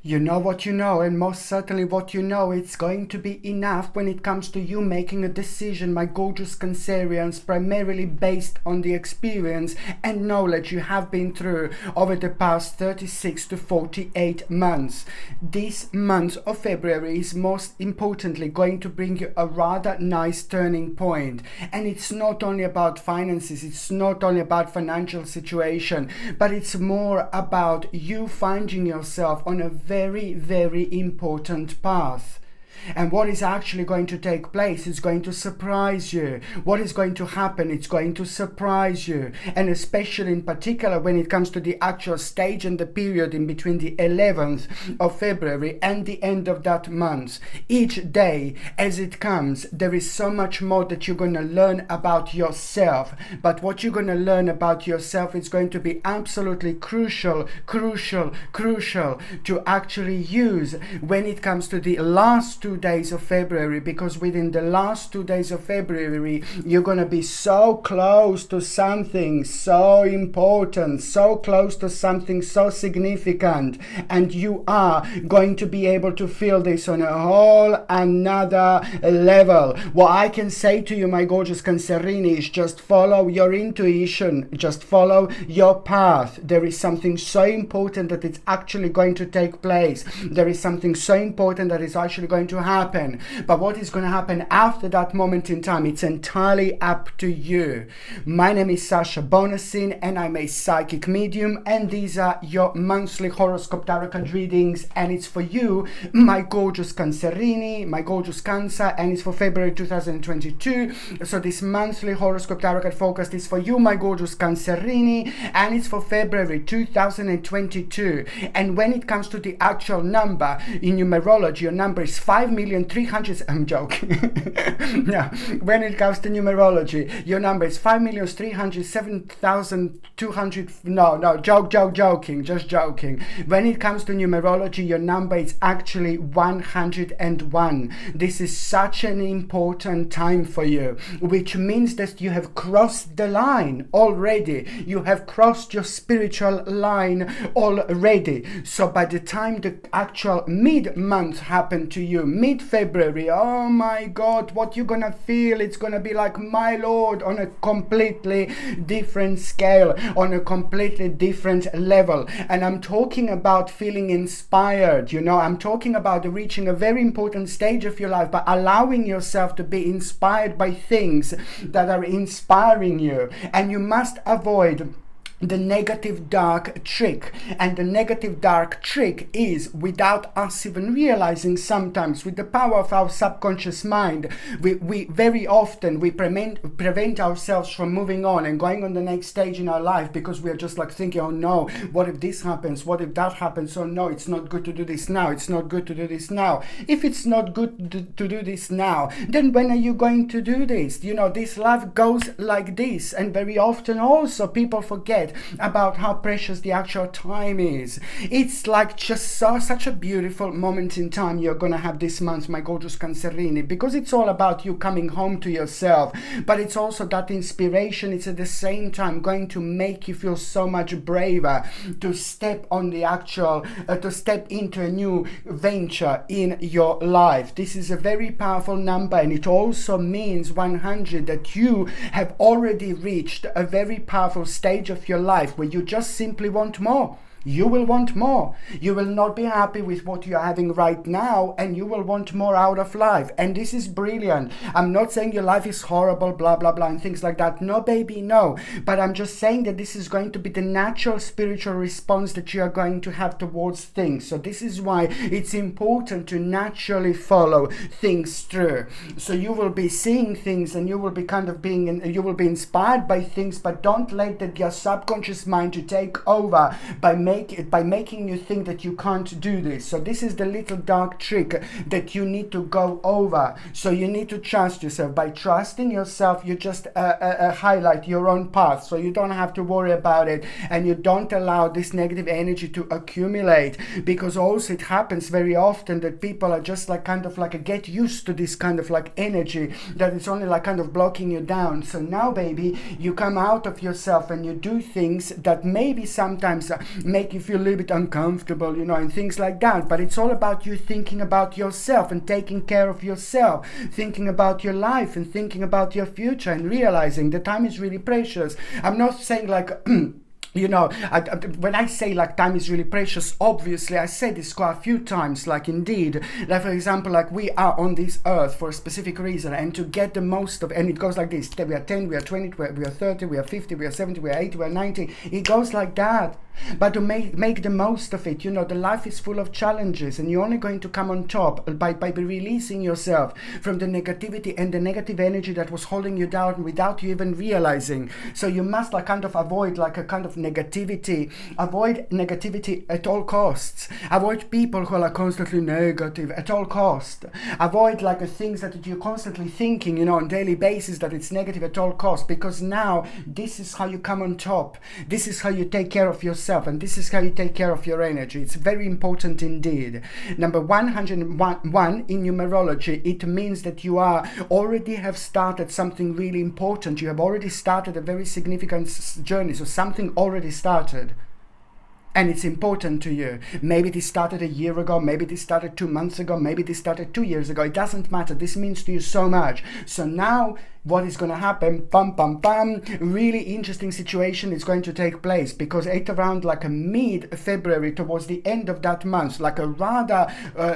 You know what you know, and most certainly what you know, it's going to be enough when it comes to you making a decision, my gorgeous Cancerians, primarily based on the experience and knowledge you have been through over the past 36 to 48 months. This month of February is most importantly going to bring you a rather nice turning point. And it's not only about finances, it's not only about financial situation, but it's more about you finding yourself on a very, very important path. And what is actually going to take place is going to surprise you. What is going to happen, it's going to surprise you. And especially in particular when it comes to the actual stage and the period in between the 11th of February and the end of that month. Each day as it comes, there is so much more that you're going to learn about yourself. But what you're going to learn about yourself is going to be absolutely crucial to actually use when it comes to the last 2 days of February, because within the last 2 days of February you're going to be so close to something so important, so close to something so significant, and you are going to be able to feel this on a whole another level. What I can say to you, my gorgeous Cancerini, is just follow your intuition, just follow your path. There is something so important that it's actually going to take place. There is something so important that is actually going to happen. But what is going to happen after that moment in time, it's entirely up to you. My name is Sasha Bonasin and I'm a psychic medium, and these are your monthly horoscope tarot card readings, and it's for you, my gorgeous Cancerini, my gorgeous Cancer, and it's for February 2022. So this monthly horoscope tarot card forecast is for you, my gorgeous Cancerini, and it's for February 2022. And when it comes to the actual number in numerology, your number is 5,300,000. I'm joking. Yeah, when it comes to numerology, your number is 5,307,200. No, joking, just joking. When it comes to numerology, your number is actually 101. This is such an important time for you, which means that you have crossed the line already. You have crossed your spiritual line already. So by the time the actual mid-month happened to you, mid-February, oh my God, what you're gonna feel, it's gonna be like, my Lord, on a completely different scale, on a completely different level. And I'm talking about feeling inspired, I'm talking about reaching a very important stage of your life, but allowing yourself to be inspired by things that are inspiring you. And you must avoid the negative dark trick. And the negative dark trick is, without us even realizing, sometimes with the power of our subconscious mind, we very often prevent ourselves from moving on and going on the next stage in our life, because we are just like thinking, oh no, what if this happens, what if that happens, oh no, it's not good to do this now, it's not good to do this now. If it's not good to do this now, then when are you going to do this? This life goes like this. And very often also people forget about how precious the actual time is. It's like just such a beautiful moment in time you're gonna have this month, my gorgeous Cancerini, because it's all about you coming home to yourself, but it's also that inspiration. It's at the same time going to make you feel so much braver to step on the actual to step into a new venture in your life. This is a very powerful number, and it also means 100, that you have already reached a very powerful stage of your life where you just simply want more. You will want more. You will not be happy with what you are having right now, and you will want more out of life. And this is brilliant. I'm not saying your life is horrible, blah, blah, blah, and things like that. No, baby, no. But I'm just saying that this is going to be the natural spiritual response that you are going to have towards things. So this is why it's important to naturally follow things through. So you will be seeing things, and you will be you will be inspired by things, but don't let your subconscious mind to take over by making you think that you can't do this. So this is the little dark trick that you need to go over. So you need to trust yourself. By trusting yourself, you just highlight your own path, so you don't have to worry about it, and you don't allow this negative energy to accumulate, because also it happens very often that people are just get used to this kind of energy that it's only blocking you down. So now, baby, you come out of yourself and you do things that maybe sometimes make make you feel a little bit uncomfortable, and things like that. But it's all about you thinking about yourself and taking care of yourself, thinking about your life and thinking about your future, and realizing the time is really precious. I'm not saying like when I say like time is really precious, obviously I said this quite a few times, like indeed, like for example, like we are on this earth for a specific reason, and to get the most of, and it goes like this: we are 10, we are 20, we are 30, we are 50, we are 70, we are 80, we are 90. It goes like that. But to make the most of it, the life is full of challenges, and you're only going to come on top by releasing yourself from the negativity and the negative energy that was holding you down without you even realizing. So you must like kind of avoid like a kind of negativity. Avoid negativity at all costs. Avoid people who are like constantly negative at all costs. Avoid like the things that you're constantly thinking, on a daily basis, that it's negative at all costs, because now this is how you come on top. This is how you take care of yourself. And this is how you take care of your energy. It's very important indeed. Number 101 in numerology, it means that you already have started something really important. You have already started a very significant journey. So something already started. And it's important to you. Maybe this started a year ago, maybe this started 2 months ago, maybe this started 2 years ago. It doesn't matter. This means to you so much. So now what is going to happen? Really interesting situation is going to take place, because at around like a mid-February, towards the end of that month, like a rather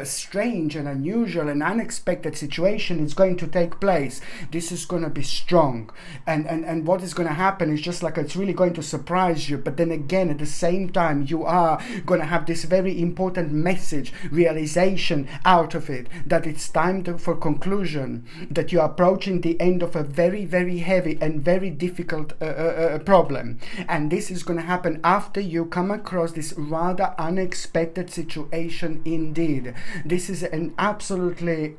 strange and unusual and unexpected situation is going to take place. This is going to be strong. And what is going to happen is just like it's really going to surprise you. But then again, at the same time, you are going to have this very important message, realization out of it, that it's time for conclusion, that you are approaching the end of a very, very heavy and very difficult problem. And this is going to happen after you come across this rather unexpected situation indeed. This is an absolutely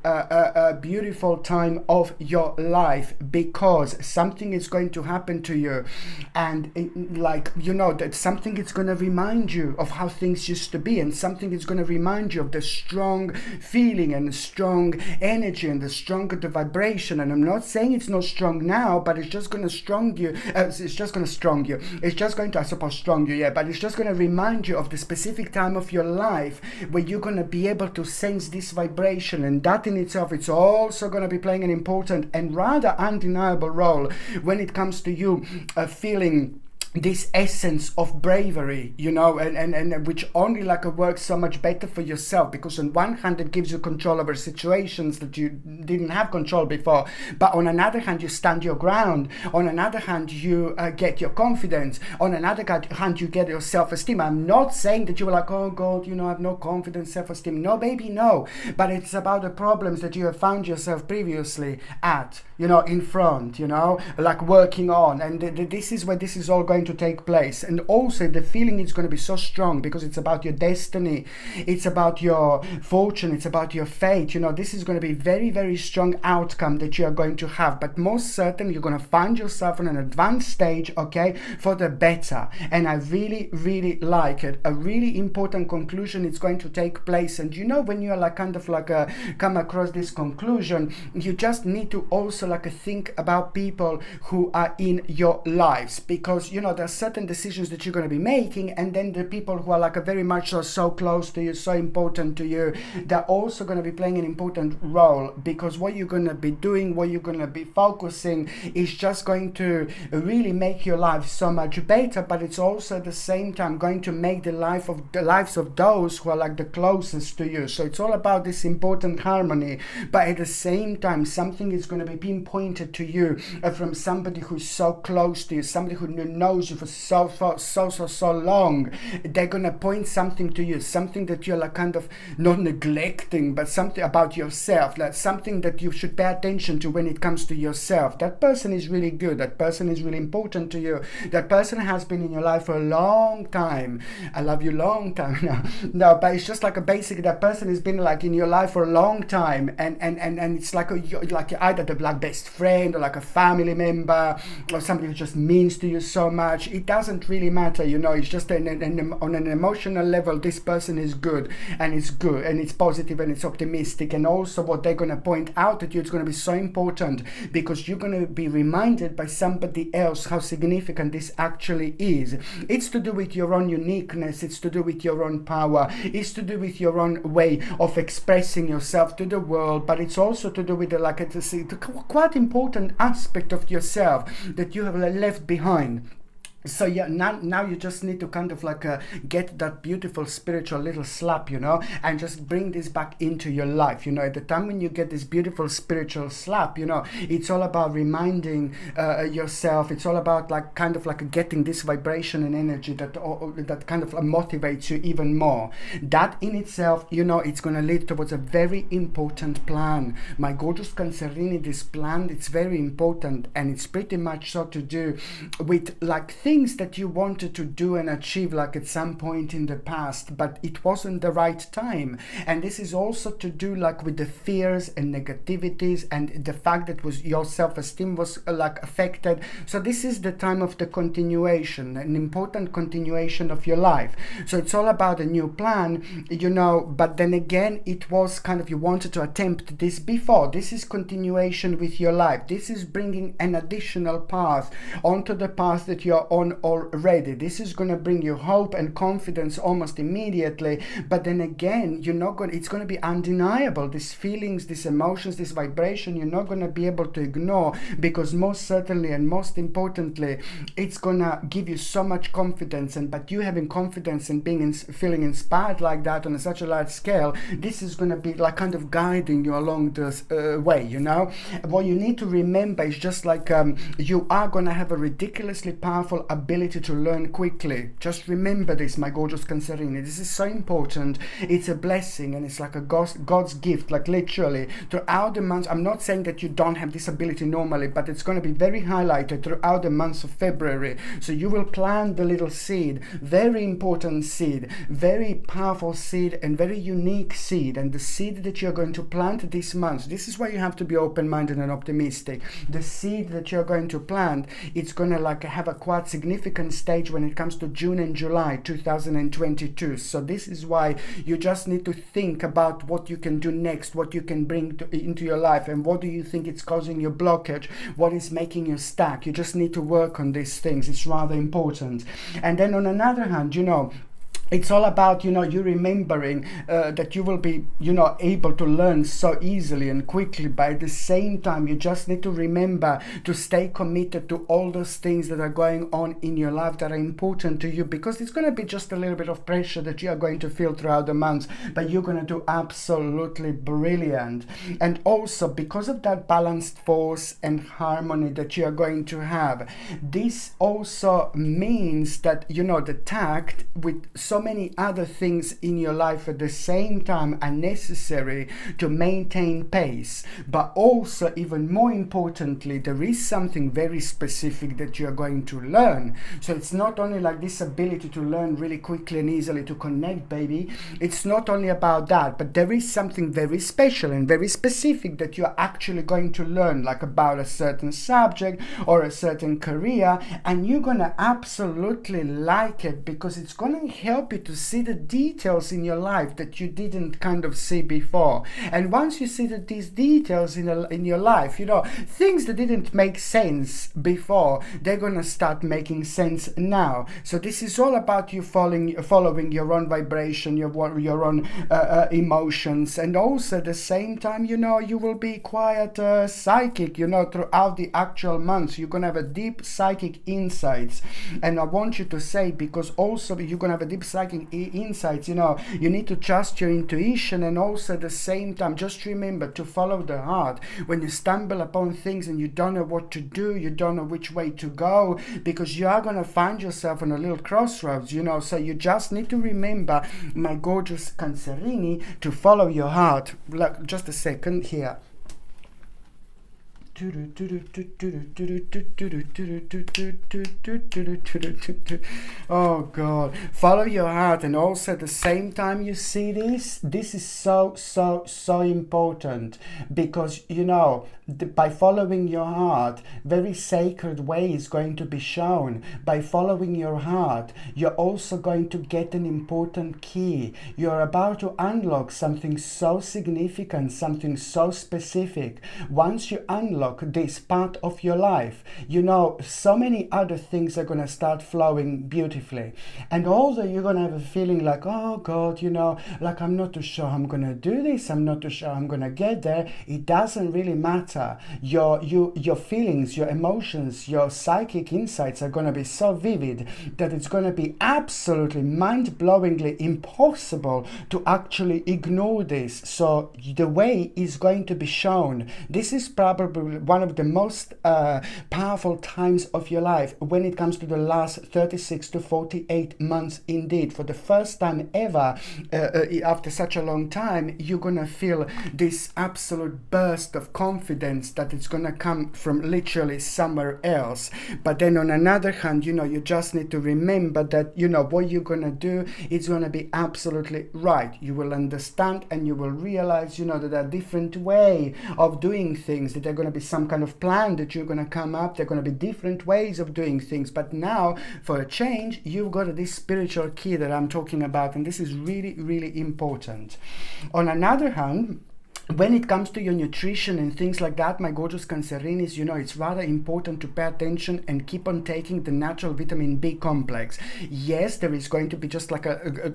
beautiful time of your life, because something is going to happen to you, and that something is going to remind you of how things used to be, and something is going to remind you of the strong feeling and the strong energy and the stronger the vibration. And I'm not saying it's not strong now, but it's just going to strong you. It's just going to strong you. It's just going to, I suppose, strong you, yeah. But it's just going to remind you of the specific time of your life where you're going to be able to sense this vibration, and that in itself, it's also going to be playing an important and rather undeniable role when it comes to you feeling this essence of bravery, and which only works so much better for yourself, because on one hand it gives you control over situations that you didn't have control before, but on another hand you stand your ground, on another hand you get your confidence, on another hand you get your self-esteem. I'm not saying that you were like, oh God, I have no confidence, self-esteem. No, baby, no. But it's about the problems that you have found yourself previously at, in front, like working on, and this is where this is all going to take place. And also the feeling is going to be so strong, because it's about your destiny, it's about your fortune, it's about your fate. This is going to be very, very strong outcome that you are going to have. But most certainly you're going to find yourself on an advanced stage, okay, for the better. And I really, really like it. A really important conclusion is going to take place. And when you are come across this conclusion, you just need to also think about people who are in your lives, because there are certain decisions that you're going to be making, and then the people who are very much so close to you, so important to you, they're also going to be playing an important role, because what you're going to be doing, what you're going to be focusing is just going to really make your life so much better. But it's also at the same time going to make the lives of those who are the closest to you. So it's all about this important harmony, but at the same time something is going to be pinpointed to you from somebody who's so close to you, somebody who knows you for so long. They're gonna point something to you, something that you're not neglecting, but something about yourself, something that you should pay attention to when it comes to yourself. That person is really good, that person is really important to you, that person has been in your life for a long time. I love you long time now. No, but it's just basically that person has been in your life for a long time, and it's either the best friend, or a family member, or somebody who just means to you so much. much. It doesn't really matter, you know. It's just on an emotional level, this person is good, and it's positive, and it's optimistic. And also what they're going to point out at you, it's going to be so important, because you're going to be reminded by somebody else how significant this actually is. It's to do with your own uniqueness, it's to do with your own power, it's to do with your own way of expressing yourself to the world, but it's also to do with the quite important aspect of yourself that you have left behind. So yeah, now you just need to kind of get that beautiful spiritual little slap, you know, and just bring this back into your life. You know, at the time when you get this beautiful spiritual slap, you know, it's all about reminding yourself. It's all about getting this vibration and energy that kind of motivates you even more. That in itself, you know, it's going to lead towards a very important plan. My gorgeous Cancerini, this plan, it's very important, and it's pretty much so to do with things that you wanted to do and achieve at some point in the past, but it wasn't the right time. And this is also to do with the fears and negativities and the fact that your self-esteem was affected. So this is the time of the continuation, an important continuation of your life. So it's all about a new plan, you know, but then again, it was you wanted to attempt this before. This is continuation with your life. This is bringing an additional path onto the path that you're on already. This is going to bring you hope and confidence almost immediately, but then again, it's going to be undeniable. These feelings, these emotions, this vibration, you're not going to be able to ignore, because most certainly and most importantly, it's going to give you so much confidence. But you having confidence and feeling inspired like that on such a large scale, this is going to be kind of guiding you along this way, you know. What you need to remember is just you are going to have a ridiculously powerful ability to learn quickly. Just remember this, my gorgeous Cancerini. This is so important. It's a blessing, and it's a God's gift, literally throughout the months. I'm not saying that you don't have this ability normally, but it's going to be very highlighted throughout the months of February. So you will plant the little seed, very important seed, very powerful seed, and very unique seed. And the seed that you're going to plant this month, this is why you have to be open-minded and optimistic. The seed that you're going to plant, it's going to have a quite significant stage when it comes to June and July 2022. So this is why you just need to think about what you can do next, what you can bring into your life, and what do you think it's causing your blockage, what is making you stuck. You just need to work on these things. It's rather important. And then on another hand, you know, it's all about, you know, you remembering that you will be, you know, able to learn so easily and quickly. But at the same time, you just need to remember to stay committed to all those things that are going on in your life that are important to you, because it's going to be just a little bit of pressure that you are going to feel throughout the months, but you're going to do absolutely brilliant. And also, because of that balanced force and harmony that you are going to have, this also means that, you know, the tact with so many other things in your life at the same time are necessary to maintain pace. But also, even more importantly, there is something very specific that you are going to learn. So it's not only this ability to learn really quickly and easily to connect, baby. It's not only about that, but there is something very special and very specific that you're actually going to learn, about a certain subject or a certain career, and you're gonna absolutely like it, because it's gonna help you to see the details in your life that you didn't kind of see before. And once you see these details in your life, you know, things that didn't make sense before, they're gonna start making sense now. So this is all about you following your own vibration, your own emotions, and also at the same time, you know, you will be quite psychic, you know, throughout the actual months. You're gonna have a deep psychic insights, and I want you to say, because also you're gonna have a deep psychic insights, you know, you need to trust your intuition, and also at the same time, just remember to follow the heart. When you stumble upon things and you don't know what to do, you don't know which way to go, because you are going to find yourself on a little crossroads, you know. So you just need to remember, my gorgeous Cancerini, to follow your heart. Just a second here. Oh God, follow your heart. And also at the same time you see this is so important, because, you know, by following your heart, very sacred way is going to be shown. By following your heart, you're also going to get an important key. You're about to unlock something so significant, something so specific. Once you unlock this part of your life, you know, so many other things are going to start flowing beautifully. And although you're going to have a feeling like, oh God, you know, like I'm not too sure I'm going to do this, I'm not too sure I'm going to get there, it doesn't really matter. Your feelings, your emotions, your psychic insights are going to be so vivid that it's going to be absolutely mind-blowingly impossible to actually ignore this. So the way is going to be shown. This is probably one of the most powerful times of your life when it comes to the last 36 to 48 months. Indeed, for the first time ever, after such a long time, you're gonna feel this absolute burst of confidence that it's gonna come from literally somewhere else. But then on another hand, you know, you just need to remember that, you know, what you're gonna do is gonna be absolutely right. You will understand and you will realize, you know, that there are different ways of doing things, that there are going to be some kind of plan that you're going to come up, there are going to be different ways of doing things. But now, for a change, you've got this spiritual key that I'm talking about, and this is really, really important. On another hand, when it comes to your nutrition and things like that, my gorgeous Cancerinis, you know, it's rather important to pay attention and keep on taking the natural vitamin B complex. Yes, there is going to be just like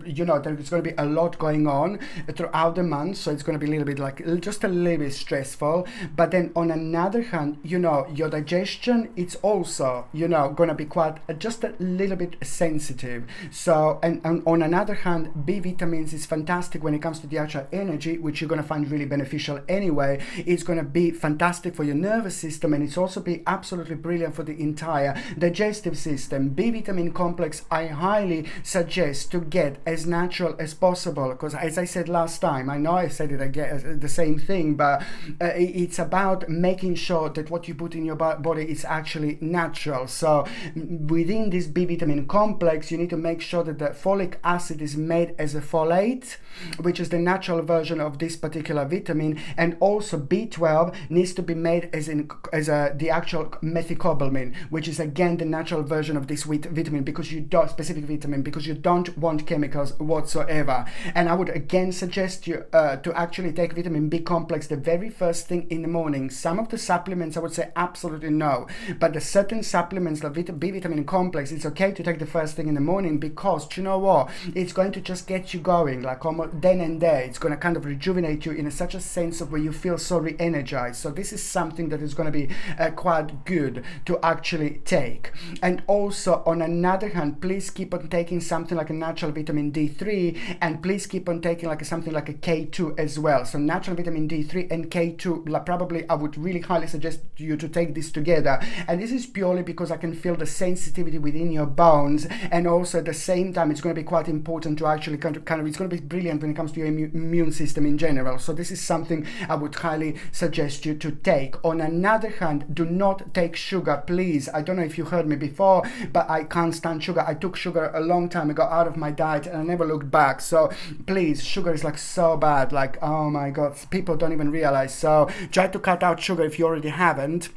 you know, there is going to be a lot going on throughout the month, so it's going to be a little bit like, just a little bit stressful. But then on another hand, you know, your digestion, it's also, you know, going to be quite, just a little bit sensitive. So, and on another hand, B vitamins is fantastic when it comes to the actual energy, which you're going to find really beneficial anyway. It's going to be fantastic for your nervous system, and it's also be absolutely brilliant for the entire digestive system. B vitamin complex, I highly suggest to get as natural as possible, because as I said last time, I know I said it again, the same thing, but it's about making sure that what you put in your body is actually natural. So within this B vitamin complex, you need to make sure that the folic acid is made as a folate, which is the natural version of this particular vitamin, and also B12 needs to be made as the actual methylcobalamin, which is again the natural version of this vitamin, because you don't specific vitamin, because you don't want chemicals whatsoever. And I would again suggest you to actually take vitamin B complex the very first thing in the morning. Some of the supplements I would say absolutely no, but the certain supplements like B vitamin complex, it's okay to take the first thing in the morning, because you know what, it's going to just get you going like almost then and there. It's going to kind of rejuvenate you in such a sense of where you feel so re-energized. So this is something that is going to be quite good to actually take. And also on another hand, please keep on taking something like a natural vitamin D3, and please keep on taking like something like a K2 as well. So natural vitamin D3 and K2, like probably I would really highly suggest you to take this together. And this is purely because I can feel the sensitivity within your bones, and also at the same time it's going to be quite important to actually kind of it's going to be brilliant when it comes to your immune system in general. So this is something I would highly suggest you to take. On another hand, do not take sugar, please. I don't know if you heard me before, but I can't stand sugar. I took sugar a long time ago out of my diet and I never looked back. So please, sugar is like so bad, like oh my god, people don't even realize. So try to cut out sugar if you already haven't,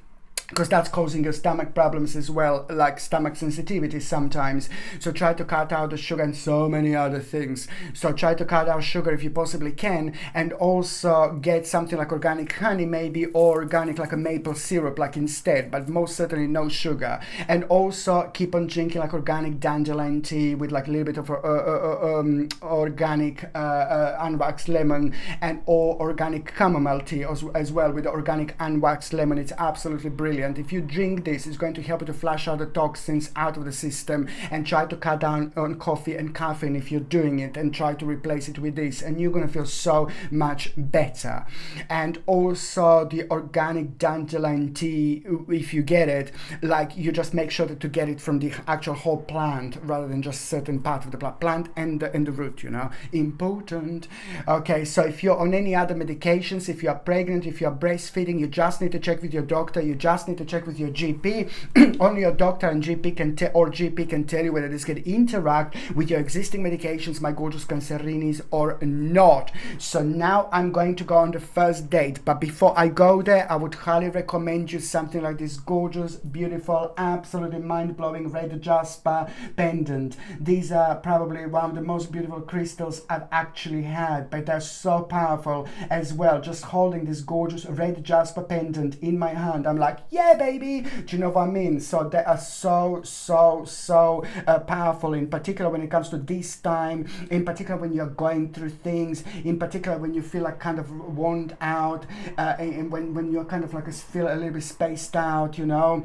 because that's causing your stomach problems as well, like stomach sensitivity sometimes. So try to cut out the sugar and so many other things. So try to cut out sugar if you possibly can, and also get something like organic honey maybe, or organic like a maple syrup like instead, but most certainly no sugar. And also keep on drinking like organic dandelion tea with like a little bit of organic unwaxed lemon, and or organic chamomile tea as well with the organic unwaxed lemon. It's absolutely brilliant. If you drink this, it's going to help you to flush out the toxins out of the system, and try to cut down on coffee and caffeine if you're doing it, and try to replace it with this, and you're going to feel so much better. And also the organic dandelion tea, if you get it, like you just make sure that to get it from the actual whole plant rather than just certain part of the plant and the root, you know, important. Okay, so if you're on any other medications, if you are pregnant, if you are breastfeeding, you just need to check with your doctor. You just just need to check with your GP. Only your doctor and GP can tell you whether this can interact with your existing medications, my gorgeous Cancerinis, or not. So now I'm going to go on the first date, but before I go there, I would highly recommend you something like this gorgeous, beautiful, absolutely mind-blowing red jasper pendant. These are probably one of the most beautiful crystals I've actually had, but they're so powerful as well. Just holding this gorgeous red jasper pendant in my hand, I'm like, yeah, baby. Do you know what I mean? So they are so powerful, in particular when it comes to this time, in particular when you're going through things, in particular when you feel like kind of worn out, and when you're kind of like feel a little bit spaced out, you know.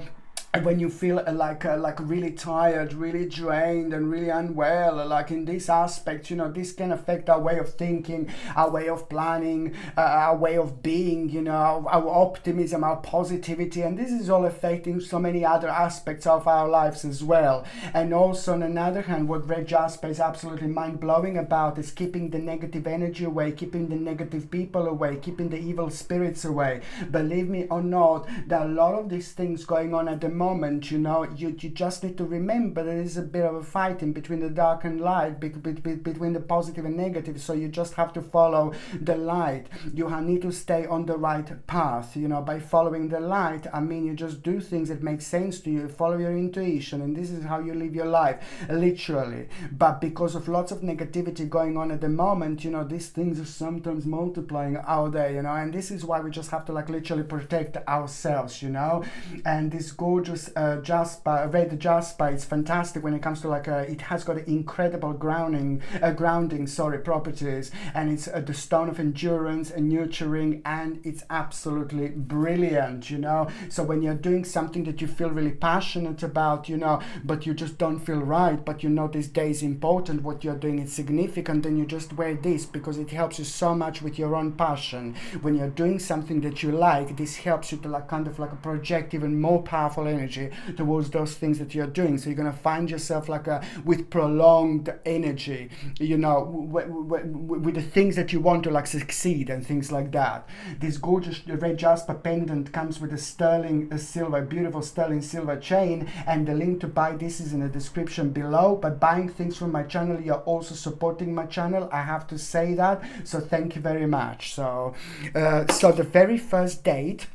When you feel like really tired, really drained, and really unwell, like in this aspect, you know, this can affect our way of thinking, our way of planning, our way of being, you know, our optimism, our positivity, and this is all affecting so many other aspects of our lives as well. And also, on another hand, what red jasper is absolutely mind-blowing about is keeping the negative energy away, keeping the negative people away, keeping the evil spirits away. Believe me or not, there are a lot of these things going on at the moment, you know. You just need to remember there is a bit of a fighting between the dark and light, between the positive and negative, so you just have to follow the light. You need to stay on the right path, you know. By following the light, I mean, you just do things that make sense to you, follow your intuition, and this is how you live your life, literally. But because of lots of negativity going on at the moment, you know, these things are sometimes multiplying out there, you know, and this is why we just have to like literally protect ourselves, you know. And this gorgeous jasper, red jasper, is fantastic when it comes to like it has got incredible grounding properties, and it's the stone of endurance and nurturing, and it's absolutely brilliant, you know. So when you're doing something that you feel really passionate about, you know, but you just don't feel right, but you know this day is important, what you're doing is significant, then you just wear this because it helps you so much with your own passion. When you're doing something that you like, this helps you to like kind of like project even more powerful energy towards those things that you're doing. So you're going to find yourself like with prolonged energy, you know, with the things that you want to like succeed and things like that. This gorgeous red jasper pendant comes with a sterling silver, beautiful sterling silver chain, and the link to buy this is in the description below. But buying things from my channel, you're also supporting my channel, I have to say that, so thank you very much. So the very first date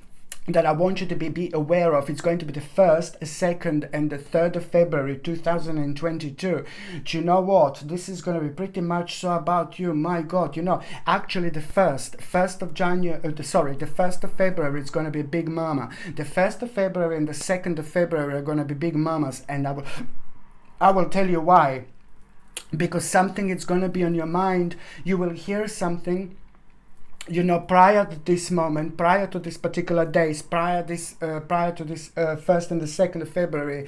that I want you to be aware of, it's going to be the 1st, 2nd, and the 3rd of February 2022. Do you know what? This is going to be pretty much so about you. My God, you know, actually the 1st of January, the 1st of February is going to be Big Mama. The 1st of February and the 2nd of February are going to be Big Mamas, and I will tell you why. Because something is going to be on your mind. You will hear something, you know, prior to this moment, prior to this particular days, prior to this 1st and the 2nd of February,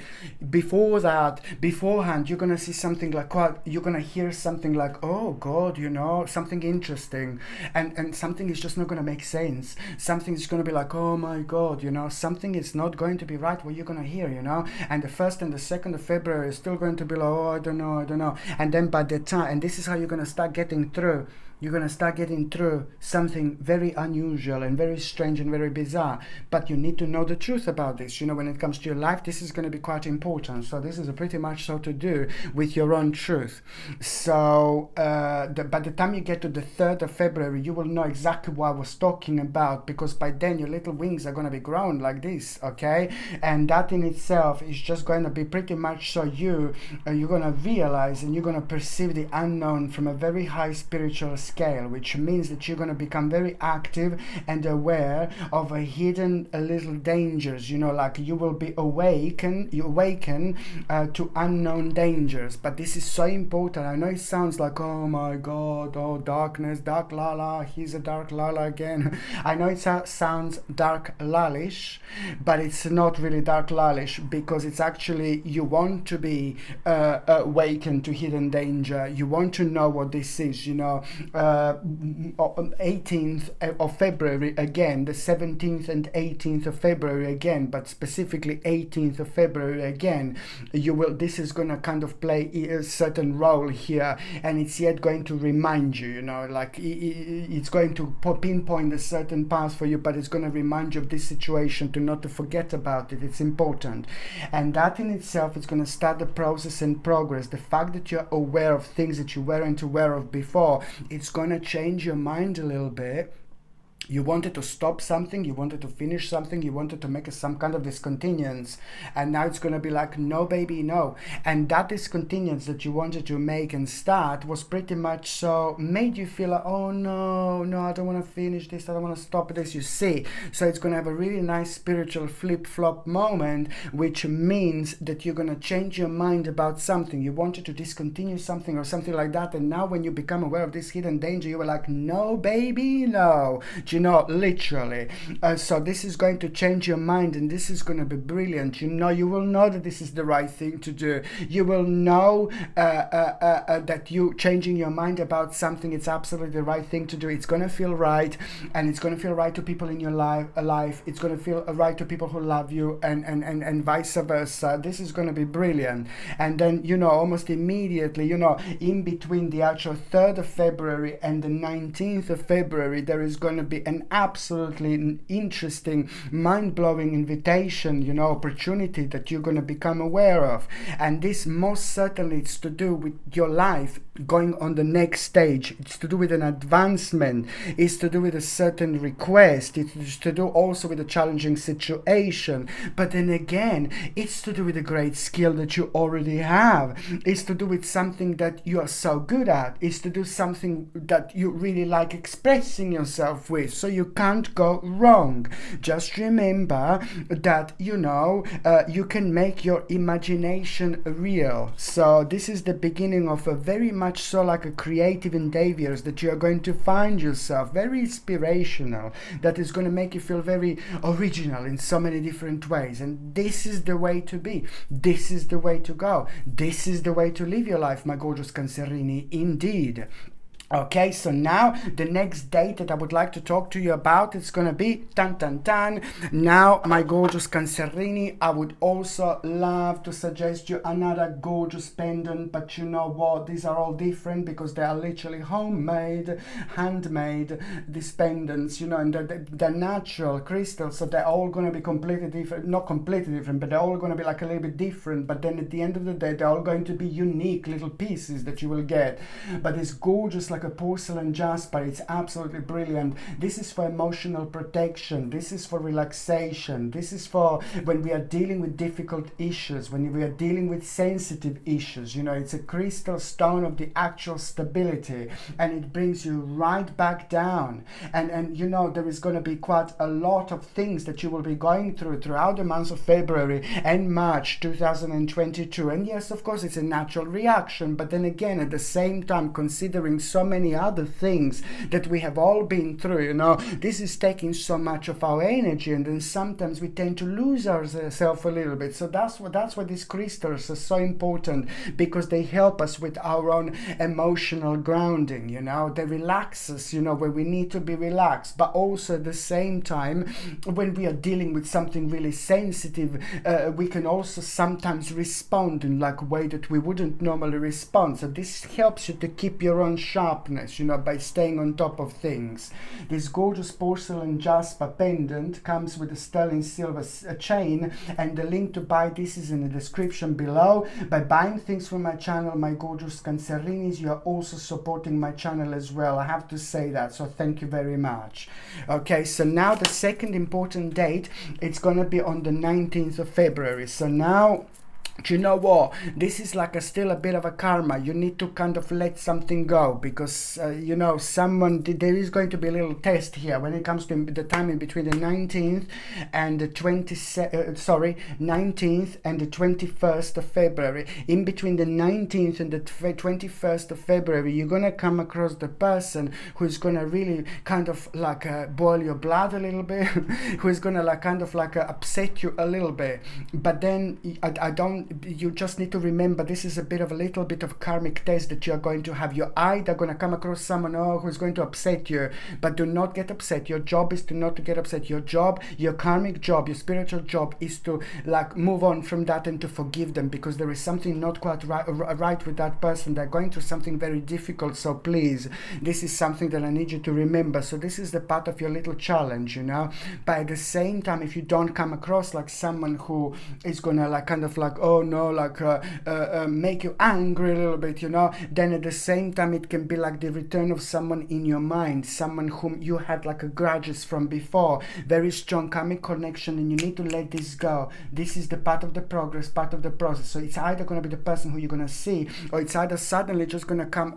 beforehand, you're gonna see something like what, you're gonna hear something like, oh God, you know, something interesting, and something is just not gonna make sense. Something is gonna be like, oh my God, you know, something is not going to be right what you're gonna hear, you know. And the 1st and the 2nd of February is still going to be like, oh, I don't know. And then by the time, and this is how you're gonna start getting through. You're going to start getting through something very unusual and very strange and very bizarre. But you need to know the truth about this. You know, when it comes to your life, this is going to be quite important. So this is pretty much so to do with your own truth. So by the time you get to the 3rd of February, you will know exactly what I was talking about, because by then your little wings are going to be grown like this, okay? And that in itself is just going to be pretty much so you're going to realize and you're going to perceive the unknown from a very high spiritual scale, which means that you're going to become very active and aware of a hidden little dangers, you know, like you will be awaken to unknown dangers. But this is so important. I know it sounds like, oh my God, oh darkness, dark lala, he's a dark lala again. I know it sounds dark lallish, but it's not really dark lallish, because it's actually, you want to be awakened to hidden danger. You want to know what this is, you know. 18th of February again, the 17th and 18th of February again, but specifically 18th of February again, this is going to kind of play a certain role here, and it's yet going to remind you, you know, like it's going to pinpoint a certain path for you, but it's going to remind you of this situation, to not to forget about it. It's important, and that in itself is going to start the process and progress. The fact that you're aware of things that you weren't aware of before, it's going to change your mind a little bit. You wanted to stop something, you wanted to finish something, you wanted to make some kind of discontinuance, and now it's going to be like, no baby, no. And that discontinuance that you wanted to make and start was pretty much so made you feel like, oh no, I don't want to finish this, I don't want to stop this, you see. So it's going to have a really nice spiritual flip-flop moment, which means that you're going to change your mind about something. You wanted to discontinue something or something like that, and now when you become aware of this hidden danger, you were like, no baby, no. Do you know, literally. So this is going to change your mind, and this is going to be brilliant. You know, you will know that this is the right thing to do. You will know that you changing your mind about something, it's absolutely the right thing to do. It's going to feel right, and it's going to feel right to people in your life. It's going to feel right to people who love you, and vice versa. This is going to be brilliant. And then, you know, almost immediately, you know, in between the actual 3rd of February and the 19th of February, there is going to be an absolutely interesting, mind-blowing invitation, you know, opportunity that you're going to become aware of. And this most certainly is to do with your life going on the next stage. It's to do with an advancement. It's to do with a certain request. It's to do also with a challenging situation. But then again, it's to do with a great skill that you already have. It's to do with something that you are so good at. It's to do something that you really like expressing yourself with. So you can't go wrong. Just remember that, you know, you can make your imagination real. So this is the beginning of a very much so like a creative endeavors that you are going to find yourself, very inspirational, that is going to make you feel very original in so many different ways. And this is the way to be. This is the way to go. This is the way to live your life, my gorgeous Cancerini, indeed. Okay, so now the next date that I would like to talk to you about, it's going to be now, my gorgeous Cancerini, I would also love to suggest you another gorgeous pendant, but you know what, these are all different because they are literally homemade, handmade, these pendants, you know, and they're natural crystals, so they're all going to be completely different, not completely different, but they're all going to be like a little bit different, but then at the end of the day, they're all going to be unique little pieces that you will get. But it's gorgeous, like a porcelain jasper. It's absolutely brilliant. This is for emotional protection. This is for relaxation. This is for when we are dealing with difficult issues, when we are dealing with sensitive issues. You know, it's a crystal stone of the actual stability, and it brings you right back down. And you know, there is going to be quite a lot of things that you will be going through throughout the months of February and March 2022. And yes, of course, it's a natural reaction, but then again, at the same time, considering so many other things that we have all been through, you know, this is taking so much of our energy, and then sometimes we tend to lose ourselves a little bit. So that's why these crystals are so important, because they help us with our own emotional grounding. You know, they relax us, you know, where we need to be relaxed, but also at the same time, when we are dealing with something really sensitive, we can also sometimes respond in like a way that we wouldn't normally respond. So this helps you to keep your own sharpness, you know, by staying on top of things. This gorgeous porcelain jasper pendant comes with a sterling silver chain, and the link to buy this is in the description below. By buying things from my channel, my gorgeous Cancerinis, you are also supporting my channel as well. I have to say that, so thank you very much. Okay, so now the second important date, it's gonna be on the 19th of February. So now, do you know what? This is like still a bit of a karma. You need to kind of let something go, because you know, there is going to be a little test here when it comes to the time in between the 19th and the 19th and the 21st of February. In between the 19th and the 21st of February, you're gonna come across the person who is gonna really kind of like boil your blood a little bit, who is gonna like kind of like upset you a little bit. But then I don't you just need to remember, this is a little bit of karmic test that you're going to have. You're either going to come across someone who's going to upset you, but do not get upset. Your job is to not to get upset. Your job, your karmic job, your spiritual job is to like move on from that and to forgive them, because there is something not quite right with that person. They're going through something very difficult. So please, this is something that I need you to remember. So this is the part of your little challenge, you know. But at the same time, if you don't come across like someone who is gonna like kind of like, oh no, like make you angry a little bit, you know, then at the same time it can be like the return of someone in your mind, someone whom you had like a grudges from before, very strong karmic connection, and you need to let this go. This is the part of the progress, part of the process. So it's either going to be the person who you're going to see, or it's either suddenly just going to come,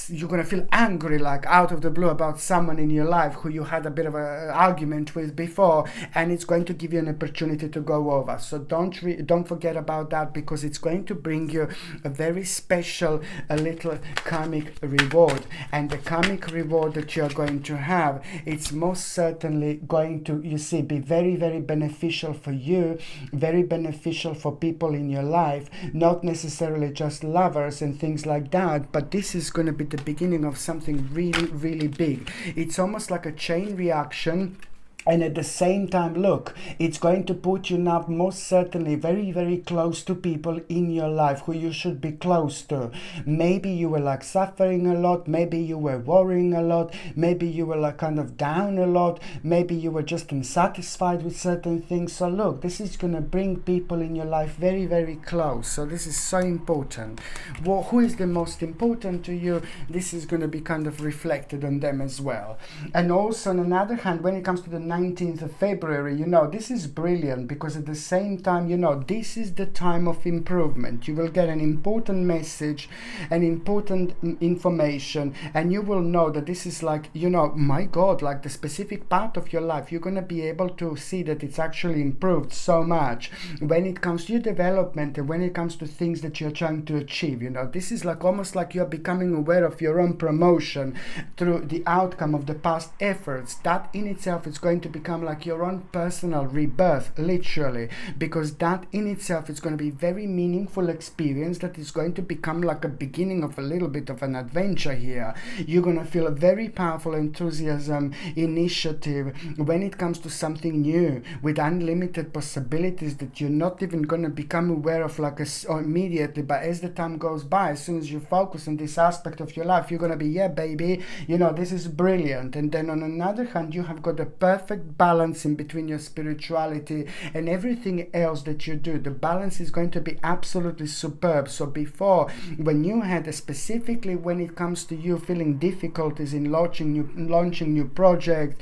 you're going to feel angry like out of the blue about someone in your life who you had a bit of an argument with before, and it's going to give you an opportunity to go over. So don't forget about that, because it's going to bring you a very special, a little karmic reward. And the karmic reward that you're going to have, it's most certainly going to, you see, be very, very beneficial for you, very beneficial for people in your life, not necessarily just lovers and things like that, but this is going to be the beginning of something really, really big. It's almost like a chain reaction. And at the same time, look, it's going to put you now most certainly very, very close to people in your life who you should be close to. Maybe you were like suffering a lot. Maybe you were worrying a lot. Maybe you were like kind of down a lot. Maybe you were just unsatisfied with certain things. So look, this is going to bring people in your life very, very close. So this is so important. Well, who is the most important to you? This is going to be kind of reflected on them as well. And also on the other hand, when it comes to the 19th of February, you know, this is brilliant, because at the same time, you know, this is the time of improvement. You will get an important message, an important information, and you will know that this is like, you know, my God, like the specific part of your life, you're going to be able to see that it's actually improved so much when it comes to your development and when it comes to things that you're trying to achieve. You know, this is like almost like you're becoming aware of your own promotion through the outcome of the past efforts. That in itself is going to become like your own personal rebirth, literally, because that in itself is going to be very meaningful experience that is going to become like a beginning of a little bit of an adventure here. You're going to feel a very powerful enthusiasm, initiative when it comes to something new with unlimited possibilities that you're not even going to become aware of like immediately, but as the time goes by, as soon as you focus on this aspect of your life, you're going to be, yeah baby, you know, this is brilliant. And then on another hand, you have got a perfect balance in between your spirituality and everything else that you do. The balance is going to be absolutely superb. So before, when you had specifically when it comes to you feeling difficulties in launching new projects,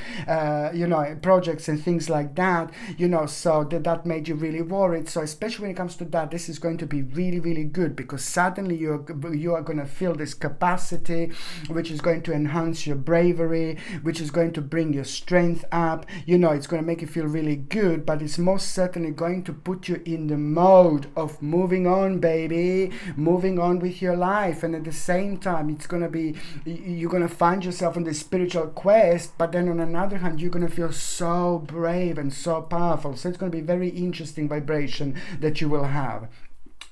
you know, projects and things like that, you know, so that made you really worried. So especially when it comes to that, this is going to be really, really good, because suddenly you are going to feel this capacity, which is going to enhance your bravery, which is going to bring your strength up. You know, it's going to make you feel really good, but it's most certainly going to put you in the mode of moving on, baby, moving on with your life. And at the same time, it's going to be, you're going to find yourself on this spiritual quest, but then on another hand, you're going to feel so brave and so powerful. So it's going to be very interesting vibration that you will have.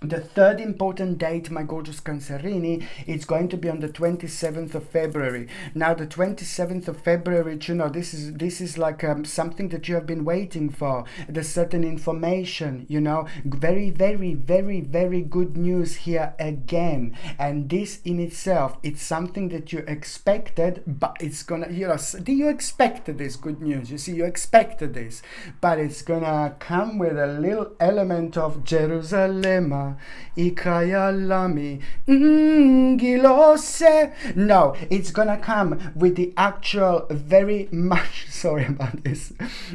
The third important date, my gorgeous Cancerini, it's going to be on the 27th of February. Now, the 27th of February, you know, this is like something that you have been waiting for. There's certain information, you know, very, very, very, very good news here again. And this in itself, it's something that you expected, but it's gonna, you know, you expected this good news. You see, you expected this, but it's gonna come with a little element of Jerusalem. Ikayalami Gilose. No, it's gonna come with the actual very much, sorry about this,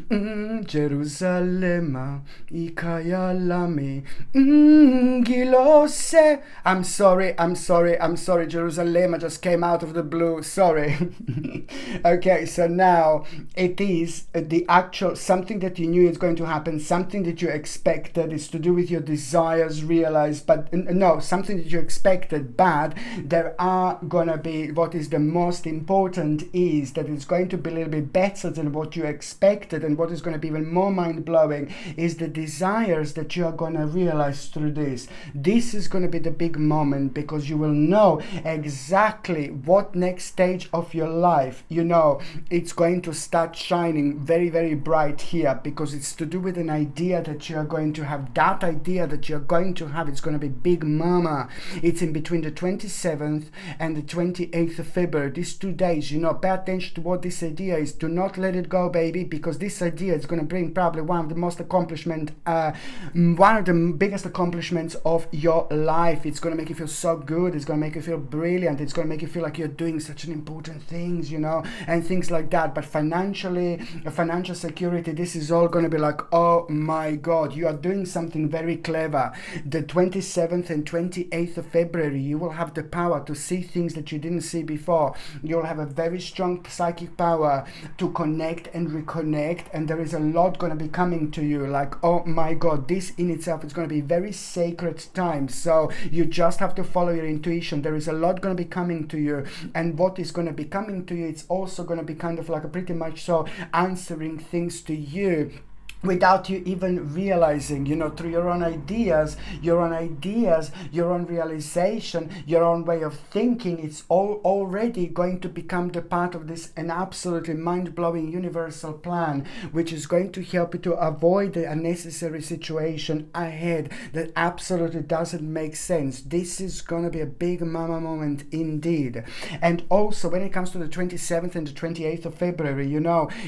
Jerusalem Ikayalami Gilose. I'm sorry, Jerusalem just came out of the blue, sorry. Okay, so now it is the actual, something that you knew is going to happen, something that you expected, is to do with your desires, real realized, but no, something that you expected bad, there are gonna be, what is the most important is that it's going to be a little bit better than what you expected. And what is going to be even more mind-blowing is the desires that you are going to realize through this. This is going to be the big moment, because you will know exactly what next stage of your life, it's going to start shining very, very bright here, because it's to do with an idea that you are going to have. That idea that you're going to have, it's going to be big mama. It's in between the 27th and the 28th of February. These 2 days, pay attention to what this idea is. Do not let it go, baby, because this idea is going to bring probably one of the biggest accomplishments of your life. It's going to make you feel so good. It's going to make you feel brilliant. It's going to make you feel like you're doing such an important things, and things like that. But financially, financial security, this is all going to be like, oh my God, you are doing something very clever. The 27th and 28th of February, you will have the power to see things that you didn't see before. You'll have a very strong psychic power to connect and reconnect, and there is a lot going to be coming to you. Like, oh my God, this in itself is going to be very sacred time. So you just have to follow your intuition. There is a lot going to be coming to you, and what is going to be coming to you, it's also going to be kind of like a pretty much so answering things to you without you even realizing, through your own ideas, your own realization, your own way of thinking. It's all already going to become the part of this, an absolutely mind-blowing universal plan, which is going to help you to avoid the unnecessary situation ahead that absolutely doesn't make sense. This is going to be a big mama moment indeed. And also, when it comes to the 27th and the 28th of February,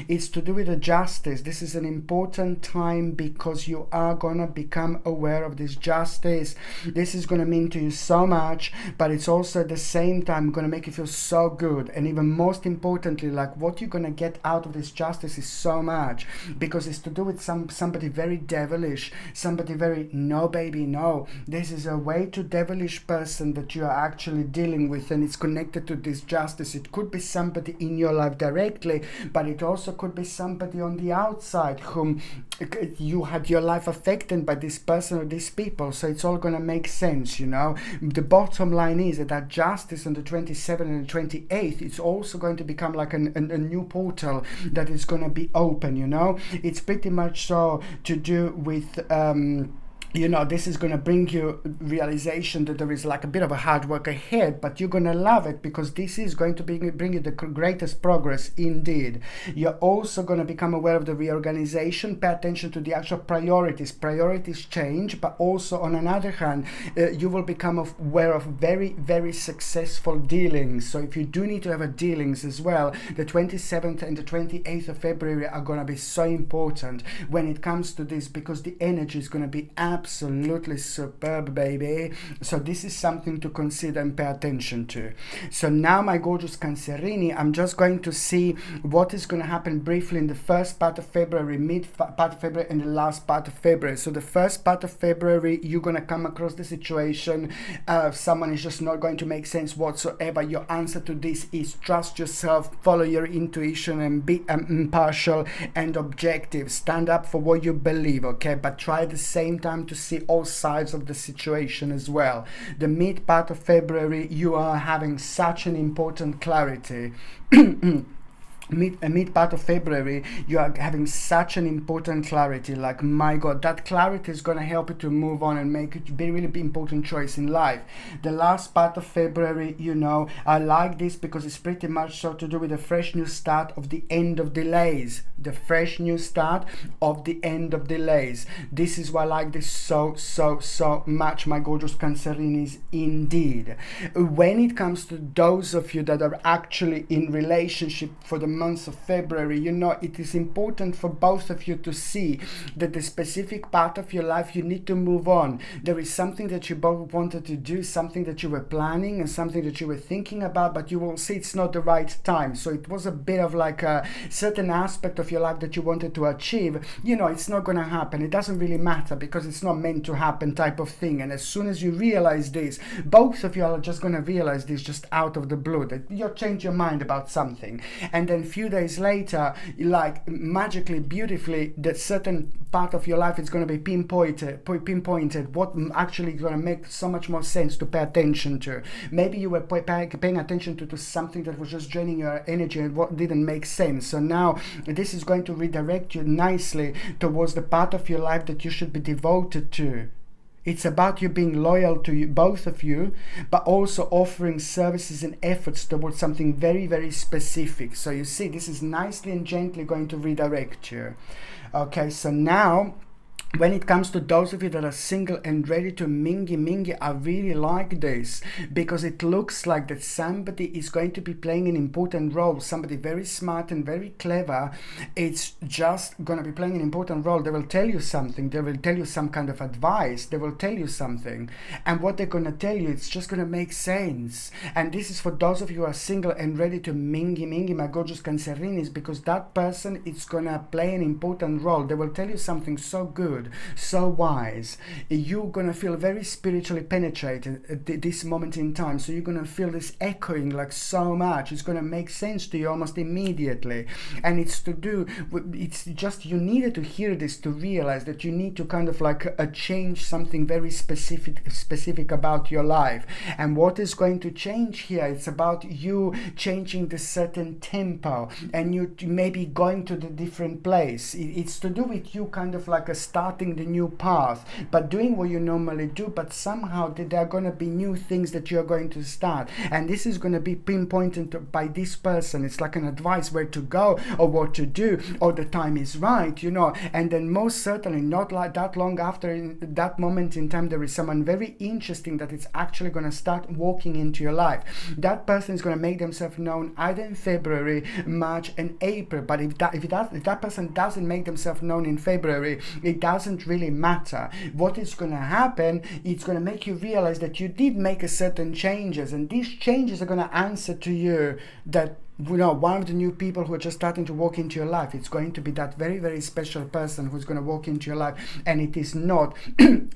it's to do with the justice. This is an important time, because you are gonna become aware of this justice. This is gonna mean to you so much, but it's also at the same time gonna make you feel so good. And even most importantly, like, what you're gonna get out of this justice is so much, because it's to do with somebody very devilish, somebody very, no baby, no, this is a way too devilish person that you are actually dealing with, and it's connected to this justice. It could be somebody in your life directly, but it also could be somebody on the outside whom you had your life affected by this person or these people. So it's all going to make sense. The bottom line is that justice on the 27th and the 28th, it's also going to become like a new portal that is going to be open. It's pretty much so to do with this is going to bring you realization that there is like a bit of a hard work ahead, but you're going to love it, because this is going to bring you the greatest progress indeed. You're also going to become aware of the reorganization. Pay attention to the actual priorities. Priorities change, but also on another hand, you will become aware of very, very successful dealings. So if you do need to have a dealings as well, the 27th and the 28th of February are going to be so important when it comes to this, because the energy is going to be absolutely superb, baby. So this is something to consider and pay attention to. So now, my gorgeous Cancerini, I'm just going to see what is going to happen briefly in the first part of February, mid part of February, and the last part of February. So the first part of February, you're going to come across the situation. Someone is just not going to make sense whatsoever. Your answer to this is trust yourself, follow your intuition, and be impartial and objective. Stand up for what you believe, okay? But try at the same time to see all sides of the situation as well. The mid part of February, you are having such an important clarity. Mid part of February, you are having such an important clarity. Like, my God, that clarity is going to help you to move on and make it be really important choice in life. The last part of February, I like this because it's pretty much so to do with a fresh new start of the end of delays. The fresh new start of the end of delays. This is why I like this so much, my gorgeous Cancerinis, indeed. When it comes to those of you that are actually in relationship for the month of February, it is important for both of you to see that the specific part of your life you need to move on. There is something that you both wanted to do, something that you were planning and something that you were thinking about, but you will see it's not the right time. So it was a bit of like a certain aspect of your life that you wanted to achieve. It's not going to happen. It doesn't really matter because it's not meant to happen type of thing. And as soon as you realize this, both of you are just going to realize this just out of the blue, that you'll change your mind about something. And then few days later, like magically, beautifully, that certain part of your life is going to be pinpointed, what actually going to make so much more sense to pay attention to. Maybe you were paying attention to something that was just draining your energy and what didn't make sense. So now this is going to redirect you nicely towards the part of your life that you should be devoted to. It's about you being loyal to you, both of you, but also offering services and efforts towards something very, very specific. So you see, this is nicely and gently going to redirect you. Okay, so now, when it comes to those of you that are single and ready to mingy, I really like this, because it looks like that somebody is going to be playing an important role, somebody very smart and very clever. It's just going to be playing an important role. They will tell you something, they will tell you some kind of advice, they will tell you something, and what they're going to tell you, it's just going to make sense. And this is for those of you who are single and ready to mingy, my gorgeous Cancerinis, because that person is going to play an important role. They will tell you something so good, so wise. You're gonna feel very spiritually penetrated at this moment in time, so you're gonna feel this echoing like so much. It's gonna make sense to you almost immediately, and it's just you needed to hear this to realize that you need to kind of like change something very specific about your life. And what is going to change here, it's about you changing the certain tempo, and you maybe going to the different place. It's to do with you kind of like starting the new path, but doing what you normally do, but somehow there are going to be new things that you're going to start, and this is going to be pinpointed by this person. It's like an advice where to go or what to do, or the time is right, you know. And then most certainly not like that long after, in that moment in time, there is someone very interesting that is actually going to start walking into your life. That person is going to make themselves known either in February, March and April. But if that person doesn't make themselves known in February, it doesn't really matter. What is going to happen, it's going to make you realize that you did make a certain changes, and these changes are going to answer to you that, you know, one of the new people who are just starting to walk into your life, it's going to be that very, very special person who's going to walk into your life, and it is not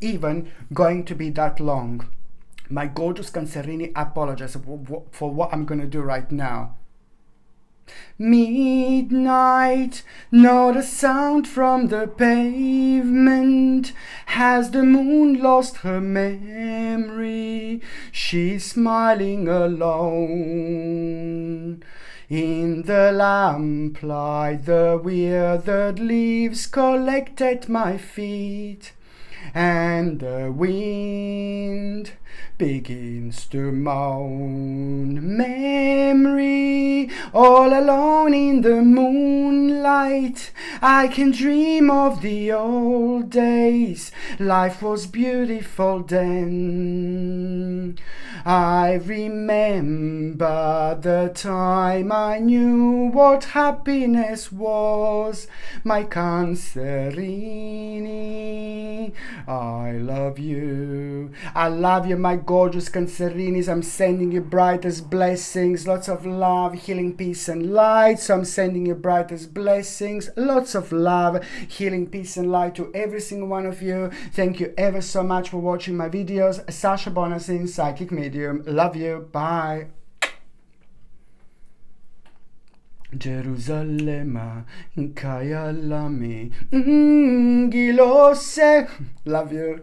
even going to be that long. My gorgeous Cancerini, apologize for what I'm going to do right now. Midnight, not a sound from the pavement. Has the moon lost her memory? She's smiling alone. In the lamplight, the withered leaves collect at my feet, and the wind begins to moan. Memory, all alone in the moonlight, I can dream of the old days. Life was beautiful then. I remember the time I knew what happiness was. My Cancerini, I love you. I love you, my gorgeous Cancerinis. I'm sending you brightest blessings, lots of love, healing, peace and light. So I'm sending you brightest blessings, lots of love, healing, peace and light to every single one of you. Thank you ever so much for watching my videos. Sasha Bonasin, Psychic Medium. Love you. Bye. Gerusalemme, Kaya Lami, Gilose. Love you.